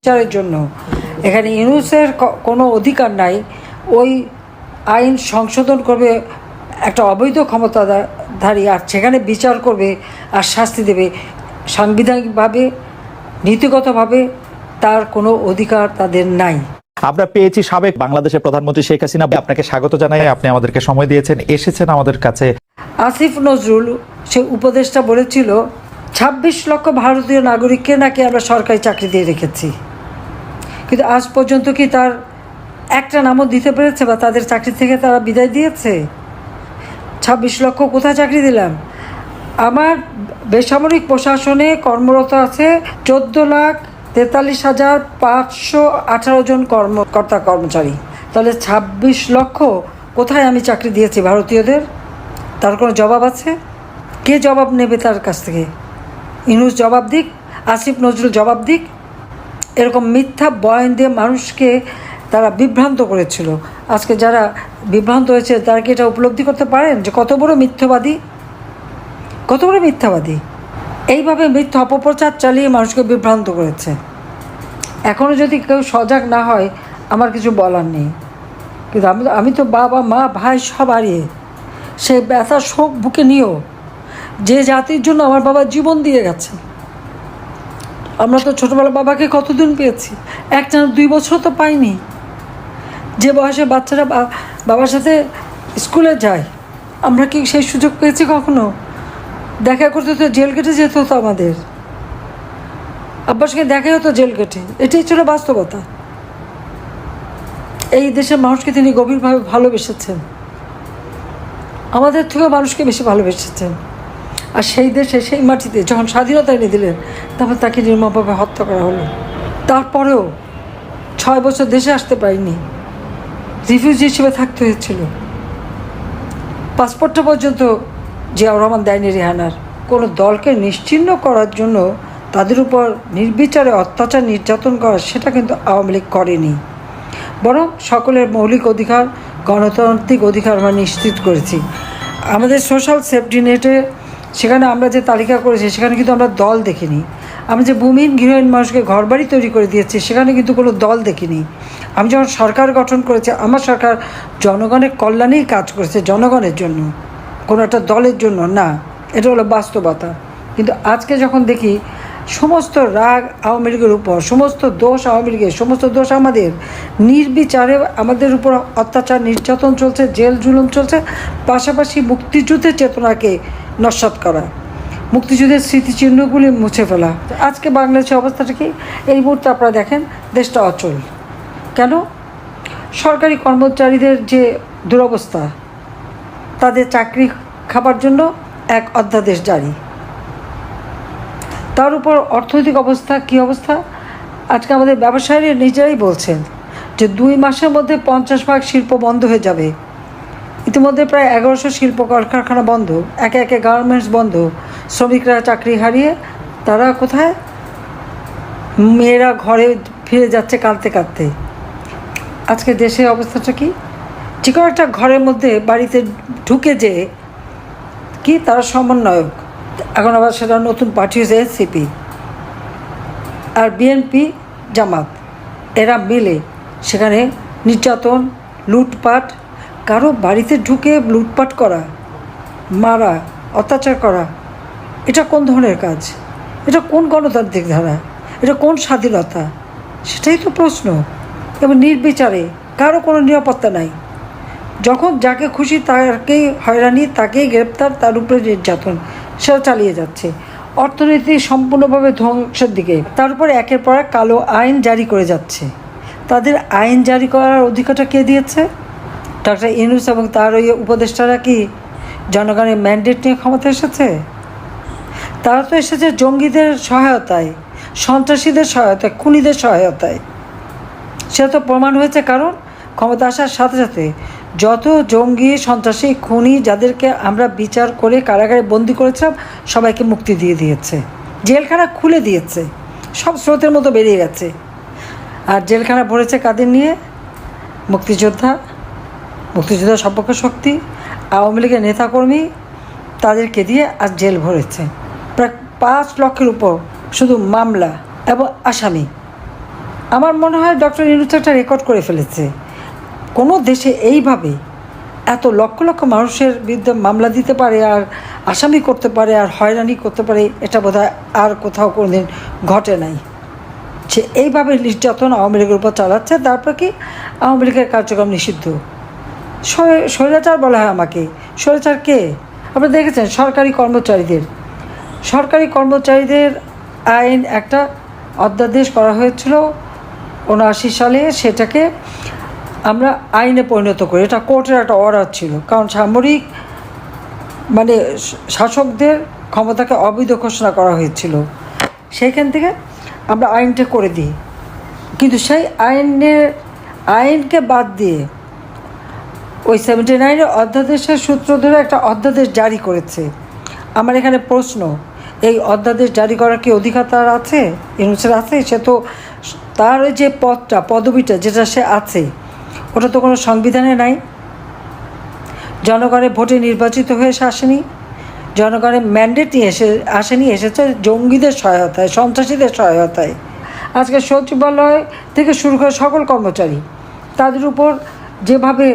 বিচারের জন্য। এখানে ইউনূসের কোনো অধিকার নাই ওই আইন সংশোধন করবে একটা অবৈধ ক্ষমতাধারী, আর সেখানে বিচার করবে আর শাস্তি দেবে। সাংবিধানিকভাবে নীতিগতভাবে তার কোনো অধিকার তাদের নাই। আমরা পেয়েছি সাবেক বাংলাদেশের প্রধানমন্ত্রী শেখ হাসিনা। আপনাকে স্বাগত জানাই, আপনি আমাদেরকে সময় দিয়েছেন, এসেছেন আমাদের কাছে। আসিফ নজরুল সে উপদেষ্টা বলেছিল ২৬ লক্ষ ভারতীয় নাগরিককে নাকি আমরা সরকারি চাকরি দিয়ে রেখেছি, কিন্তু আজ পর্যন্ত কি তার একটা নামও দিতে পেরেছে বা তাদের চাকরি থেকে তারা বিদায় দিয়েছে? ২৬ লক্ষ কোথায় চাকরি দিলাম? আমার বেসামরিক প্রশাসনে কর্মরত আছে ১৪,৪৩,৫১৮ জন কর্মকর্তা কর্মচারী। তাহলে ২৬ লক্ষ কোথায় আমি চাকরি দিয়েছি ভারতীয়দের? তার কোনো জবাব আছে? কে জবাব নেবে তার কাছ থেকে? ইউনূস জবাব দিক, আসিফ নজরুল জবাব দিক। এরকম মিথ্যা বয়ান দিয়ে মানুষকে তারা বিভ্রান্ত করেছিল। আজকে যারা বিভ্রান্ত হয়েছে তারা কি এটা উপলব্ধি করতে পারেন যে কত বড় মিথ্যাবাদী, কত বড় মিথ্যাবাদী? এইভাবে মিথ্যা অপপ্রচার চালিয়ে মানুষকে বিভ্রান্ত করেছে। এখনও যদি কেউ সজাগ না হয় আমার কিছু বলার নেই, কিন্তু আমি তো বাবা মা ভাই সব হারিয়ে সেই ব্যথা শোক বুকে নিয়েও যে জাতির জন্য আমার বাবা জীবন দিয়ে গেছে। আমরা তো ছোটোবেলা বাবাকে কতদিন পেয়েছি, 1-2 বছর তো পাইনি। যে বয়সে বাচ্চারা বাবার সাথে স্কুলে যায়, আমরা কি সেই সুযোগ পেয়েছি কখনো? দেখা করতে তো জেল গেটে যেতে হতো আমাদের, আব্বার সঙ্গে দেখাই হতো জেল গেটে। এটাই ছিল বাস্তবতা। এই দেশের মানুষকে তিনি গভীরভাবে ভালোবেসেছেন, আমাদের থেকেও মানুষকে বেশি ভালোবেসেছেন। আর সেই দেশে সেই মাটিতে যখন স্বাধীনতা এনে দিলেন, তারপর তাকে নির্মমভাবে হত্যা করা হলো। তারপরেও 6 বছর দেশে আসতে পারিনি, রিফিউজি হিসেবে থাকতে হয়েছিল। পাসপোর্টটা পর্যন্ত জিয়াউর রহমান দেয়নি রেহানার। কোনো দলকে নিশ্চিহ্ন করার জন্য তাদের উপর নির্বিচারে অত্যাচার নির্যাতন করা, সেটা কিন্তু আওয়ামী লীগ করেনি। বরং সকলের মৌলিক অধিকার, গণতান্ত্রিক অধিকার আমরা নিশ্চিত করেছি। আমাদের সোশ্যাল সেফটি নেটে সেখানে আমরা যে তালিকা করেছি সেখানে কিন্তু আমরা দল দেখিনি। আমি যে ভূমিহীন গৃহহীন মানুষকে ঘরবাড়ি তৈরি করে দিয়েছি সেখানে কিন্তু কোনো দল দেখিনি। আমি যখন সরকার গঠন করেছি, আমার সরকার জনগণের কল্যাণেই কাজ করেছে, জনগণের জন্য, কোনো একটা দলের জন্য না। এটা হলো বাস্তবতা। কিন্তু আজকে যখন দেখি সমস্ত রাগ আওয়ামী লীগের উপর, সমস্ত দোষ আওয়ামী লীগের, সমস্ত দোষ আমাদের, নির্বিচারে আমাদের উপর অত্যাচার নির্যাতন চলছে, জেল জুলুম চলছে, পাশাপাশি মুক্তিযুদ্ধের চেতনাকে নস্যাৎ করা, মুক্তিযুদ্ধের স্মৃতিচিহ্নগুলি মুছে ফেলা। আজকে বাংলাদেশের অবস্থাটা কি? এই মুহূর্তে আপনারা দেখেন দেশটা অচল। কেন? সরকারি কর্মচারীদের যে দুরবস্থা, তাদের চাকরি খাবার জন্য এক অধ্যাদেশ জারি, তার উপর অর্থনৈতিক অবস্থা কী অবস্থা? আজকে আমাদের ব্যবসায়ীরা নিজেরাই বলছেন যে 2 মাসের মধ্যে 50% শিল্প বন্ধ হয়ে যাবে। ইতিমধ্যে প্রায় 1100 শিল্প কলকারখানা বন্ধ, একে একে গার্মেন্টস বন্ধ, শ্রমিকরা চাকরি হারিয়ে তারা কোথায়? মেয়েরা ঘরে ফিরে যাচ্ছে কাঁদতে কাঁদতে। আজকে দেশের অবস্থাটা কি? যে কোনো একটা ঘরের মধ্যে বাড়িতে ঢুকে যে কি তারা সমন্বয়ক, এখন আবার সেটা নতুন পার্টি হয়েছে এনসিপি আর বিএনপি জামাত, এরা মিলে সেখানে নির্যাতন, লুটপাট, কারো বাড়িতে ঢুকে লুটপাট করা, মারা, অত্যাচার করা, এটা কোন ধরনের কাজ? এটা কোন গণতান্ত্রিক ধারা? এটা কোন স্বাধীনতা? সেটাই তো প্রশ্ন। এবং নির্বিচারে, কারো কোনো নিরাপত্তা নাই। যখন যাকে খুশি তাকেই হয়রানি, তাকেই গ্রেপ্তার, তার উপরে নির্যাতন সেটা চালিয়ে যাচ্ছে। অর্থনীতি সম্পূর্ণভাবে ধ্বংসের দিকে। তার উপরে একের পর এক কালো আইন জারি করে যাচ্ছে। তাদের আইন জারি করার অধিকারটা কে দিয়েছে? ডক্টর ইউনূস এবং তার ওই উপদেষ্টারা কি জনগণের ম্যান্ডেট নিয়ে ক্ষমতা এসেছে? তারা তো এসেছে জঙ্গিদের সহায়তায়, সন্ত্রাসীদের সহায়তায়, খুনিদের সহায়তায়। সেটা তো প্রমাণ হয়েছে। কারণ ক্ষমতা আসার সাথে সাথে যত জঙ্গি, সন্ত্রাসী, খুনি যাদেরকে আমরা বিচার করে কারাগারে বন্দি করেছিলাম সবাইকে মুক্তি দিয়ে দিয়েছে, জেলখানা খুলে দিয়েছে, সব স্রোতের মতো বেরিয়ে গেছে। আর জেলখানা ভরেছে কাদের নিয়ে? মুক্তিযোদ্ধা, মুক্তিযোদ্ধা সপক্ষ শক্তি, আওয়ামী লীগের নেতাকর্মী, তাদেরকে দিয়ে আজ জেল ভরেছে। প্রায় 5 লক্ষের উপর শুধু মামলা এবং আসামি। আমার মনে হয় ডক্টর ইউনূস একটা রেকর্ড করে ফেলেছে। কোনো দেশে এইভাবে এত লক্ষ লক্ষ মানুষের বিরুদ্ধে মামলা দিতে পারে আর আসামি করতে পারে আর হয়রানি করতে পারে, এটা বোধহয় আর কোথাও কোনোদিন ঘটে নাই। সে এইভাবে নির্যাতন আওয়ামী লীগের উপর চালাচ্ছে, তারপর কি আওয়ামী লীগের কার্যক্রম নিষিদ্ধ। স্বৈরাচার বলা হয় আমাকে। স্বৈরাচার কে? আপনারা দেখেছেন সরকারি কর্মচারীদের আইন একটা অধ্যাদেশ করা হয়েছিল 79 সালে। সেটাকে আমরা আইনে পরিণত করি। এটা কোর্টের একটা অর্ডার ছিল, কারণ সামরিক মানে শাসকদের ক্ষমতাকে অবৈধ ঘোষণা করা হয়েছিল। সেইখান থেকে আমরা আইনটা করে দিই, কিন্তু সেই আইনকে বাদ দিয়ে ওই 79 অধ্যাদেশের সূত্র ধরে একটা অধ্যাদেশ জারি করেছে। আমার এখানে প্রশ্ন, এই অধ্যাদেশ জারি করার কি অধিকার তার আছে? ইউনূসের আছে? সে তো তার ওই যে পদবিটা যেটা সে আছে, ওটা তো কোনো সংবিধানে নাই। জনগণের ভোটে নির্বাচিত হয়ে সে আসেনি, জনগণের ম্যান্ডেট নিয়ে আসেনি, এসেছে জঙ্গিদের সহায়তায়, সন্ত্রাসীদের সহায়তায়। আজকে সচিবালয় থেকে শুরু করে সকল কর্মচারী, তাদের উপর যেভাবে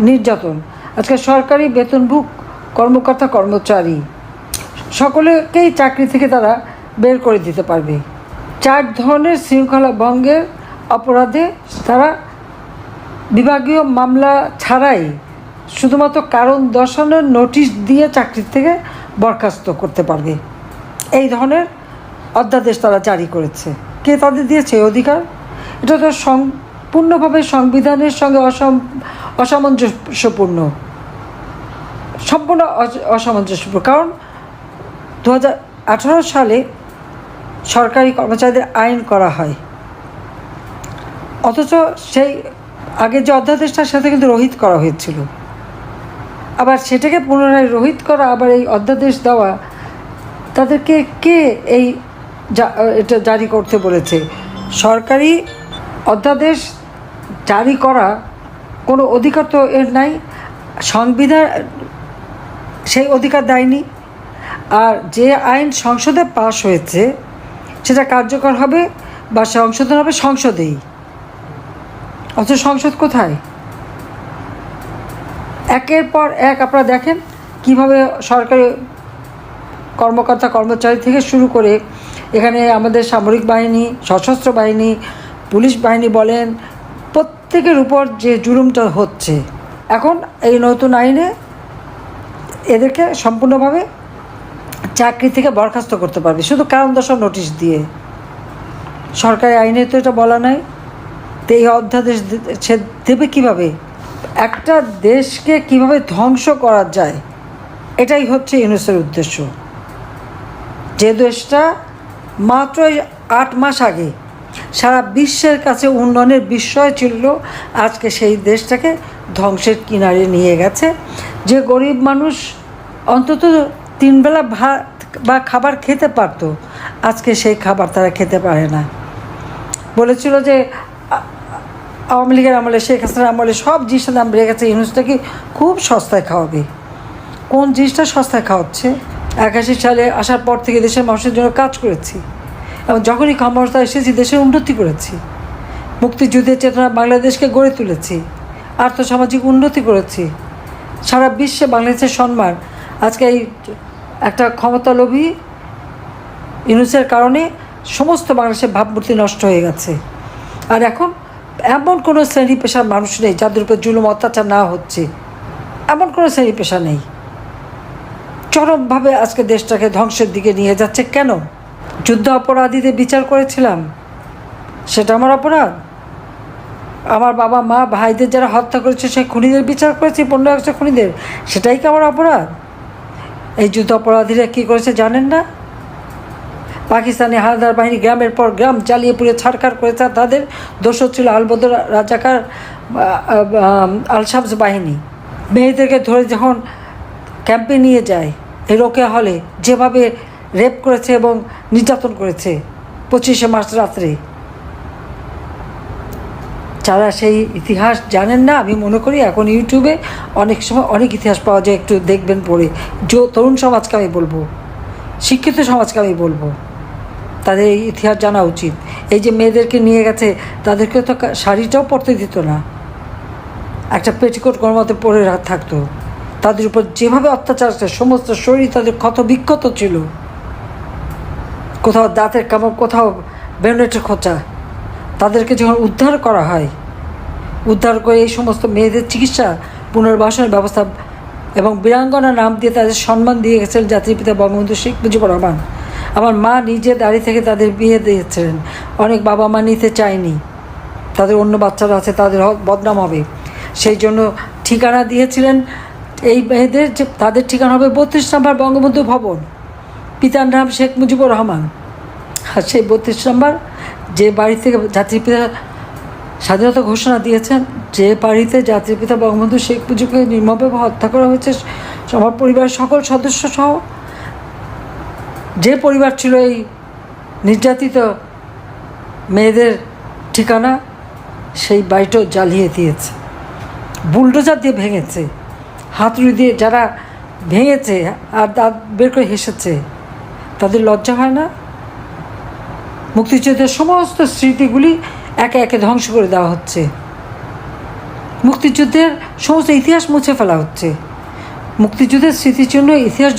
নির্যাতন, আজকে সরকারি বেতনভুক কর্মচারী সকলেকেই চাকরি থেকে তারা বের করে দিতে পারবে। 4 ধরনের শৃঙ্খলা ভঙ্গের অপরাধে তারা বিভাগীয় মামলা ছাড়াই শুধুমাত্র কারণ দর্শানোর নোটিশ দিয়ে চাকরি থেকে বরখাস্ত করতে পারবে। এই ধরনের অধ্যাদেশ তারা জারি করেছে। কে তাদের দিয়েছে এই অধিকার? এটা তো সম্পূর্ণভাবে সংবিধানের সঙ্গে অসামঞ্জস্যপূর্ণ, সম্পূর্ণ অসামঞ্জস্যপূর্ণ। কারণ 2018 সালে সরকারি কর্মচারীদের আইন করা হয়, অথচ সেই আগে যে অধ্যাদেশটা সেটা কিন্তু রহিত করা হয়েছিল। আবার সেটাকে পুনরায় রহিত করা, আবার এই অধ্যাদেশ দেওয়া, তাদেরকে কে এটা জারি করতে বলেছে? সরকারি অধ্যাদেশ জারি করা কোনো অধিকার তো এর নাই, সংবিধান সেই অধিকার দেয়নি। আর যে আইন সংসদে পাশ হয়েছে সেটা কার্যকর হবে বা সংশোধন হবে সংসদেই, অথচ সংসদ কোথায়? একের পর এক আপনারা দেখেন কিভাবে সরকারি কর্মচারী থেকে শুরু করে এখানে আমাদের সামরিক বাহিনী, সশস্ত্র বাহিনী, পুলিশ বাহিনী বলেন, প্রত্যেকের উপর যে জুলুমটা হচ্ছে। এখন এই নতুন আইনে এদেরকে সম্পূর্ণভাবে চাকরি থেকে বরখাস্ত করতে পারবে শুধু কারণ দর্শানোর নোটিশ দিয়ে। সরকারি আইনে তো এটা বলা নাই, তো এই অধ্যাদেশ সে দেবে কীভাবে? একটা দেশকে কিভাবে ধ্বংস করা যায়, এটাই হচ্ছে ইউনূসের উদ্দেশ্য। যে দেশটা মাত্র 8 মাস আগে সারা বিশ্বের কাছে উন্নয়নের বিস্ময় ছিল, আজকে সেই দেশটাকে ধ্বংসের কিনারে নিয়ে গেছে। যে গরিব মানুষ অন্তত 3 বেলা ভাত বা খাবার খেতে পারত, আজকে সেই খাবার তারা খেতে পারে না। বলেছিল যে আওয়ামী লীগের আমলে, শেখ হাসিনার আমলে সব জিনিসের দাম বেড়ে গেছে, ইউনূসটাকে খুব সস্তায় খাওয়াবে। কোন জিনিসটা সস্তায় খাওয়াচ্ছে? 81 সালে আসার পর থেকে দেশের মানুষের জন্য কাজ করেছি, এবং যখনই ক্ষমতা এসেছি দেশের উন্নতি করেছি, মুক্তিযুদ্ধের চেতনা বাংলাদেশকে গড়ে তুলেছি, আর্থসামাজিক উন্নতি করেছি, সারা বিশ্বে বাংলাদেশের সম্মান। আজকে এই একটা ক্ষমতালোভী ইউনূসের কারণে সমস্ত বাংলাদেশের ভাবমূর্তি নষ্ট হয়ে গেছে। আর এখন এমন কোনো শ্রেণী পেশার মানুষ নেই যাদের উপর জুলুম অত্যাচার না হচ্ছে, এমন কোনো শ্রেণী পেশা নেই। চরমভাবে আজকে দেশটাকে ধ্বংসের দিকে নিয়ে যাচ্ছে। কেন? যুদ্ধ অপরাধীদের বিচার করেছিলাম, সেটা আমার অপরাধ? আমার বাবা মা ভাইদের যারা হত্যা করেছে সেই খুনিদের বিচার করেছি, 15 আগস্ট খুনিদের, সেটাই কি আমার অপরাধ? এই যুদ্ধ অপরাধীরা কী করেছে জানেন না? পাকিস্তানি হানাদার বাহিনী গ্রামের পর গ্রাম জ্বালিয়ে পুড়ে ছাড়খাড় করেছে। তাদের দোষর ছিল আলবদর রাজাকার আল-শামস বাহিনী। মেয়েদেরকে ধরে যখন ক্যাম্পে নিয়ে যায়, এই রোকেয়া হলে যেভাবে রেপ করেছে এবং নির্যাতন করেছে 25শে মার্চ রাত্রে। যারা সেই ইতিহাস জানেন না, আমি মনে করি এখন ইউটিউবে অনেক সময় অনেক ইতিহাস পাওয়া যায়, একটু দেখবেন পড়ে। তরুণ সমাজকে আমি বলবো, শিক্ষিত সমাজকে আমি বলবো, তাদের এই ইতিহাস জানা উচিত। এই যে মেয়েদেরকে নিয়ে গেছে, তাদেরকে তো শাড়িটাও পরতে দিত না, একটা পেটিকোট গরমাতে পরে থাকতো। তাদের উপর যেভাবে অত্যাচার আছে, সমস্ত শরীর তাদের ক্ষত বিক্ষত ছিল, কোথাও দাঁতের কামড়, কোথাও ব্যান্ডেটের খোঁচা। তাদেরকে যখন উদ্ধার করা হয়, উদ্ধার করে এই সমস্ত মেয়েদের চিকিৎসা, পুনর্বাসনের ব্যবস্থা এবং বীরাঙ্গনা নাম দিয়ে তাদের সম্মান দিয়ে গেছেন জাতির পিতা বঙ্গবন্ধু শেখ মুজিবুর রহমান। আমার মা নিজে দাঁড়িয়ে থেকে তাদের বিয়ে দিয়েছিলেন। অনেক বাবা মা নিতে চায়নি, তাদের অন্য বাচ্চারা আছে, তাদের বদনাম হবে, সেই জন্য ঠিকানা দিয়েছিলেন এই মেয়েদের, যে তাদের ঠিকানা হবে 32 নম্বর বঙ্গবন্ধু ভবন, পিতার নাম শেখ মুজিবুর রহমান। আর সেই 32 নম্বর যে বাড়ি থেকে জাতির পিতা স্বাধীনতা ঘোষণা দিয়েছেন, যে বাড়িতে জাতির পিতা বঙ্গবন্ধু শেখ মুজিবকে নির্মমভাবে হত্যা করা হয়েছে, আমার পরিবারের সকল সদস্য সহ যে পরিবার ছিল এই নির্যাতিত মেয়েদের ঠিকানা, সেই বাড়িটাও জ্বালিয়ে দিয়েছে, বুলডোজার দিয়ে ভেঙেছে, হাতুড়ি দিয়ে যারা ভেঙেছে আর দাঁত বের করে হেসেছে, তাদের লজ্জা হয় না? মুক্তিযুদ্ধের সমস্ত স্মৃতিগুলি একে একে ধ্বংস করে দেওয়া হচ্ছে, মুক্তিযুদ্ধের সমস্ত ইতিহাস মুছে ফেলা হচ্ছে। মুক্তিযুদ্ধের স্মৃতির জন্য ইতিহাস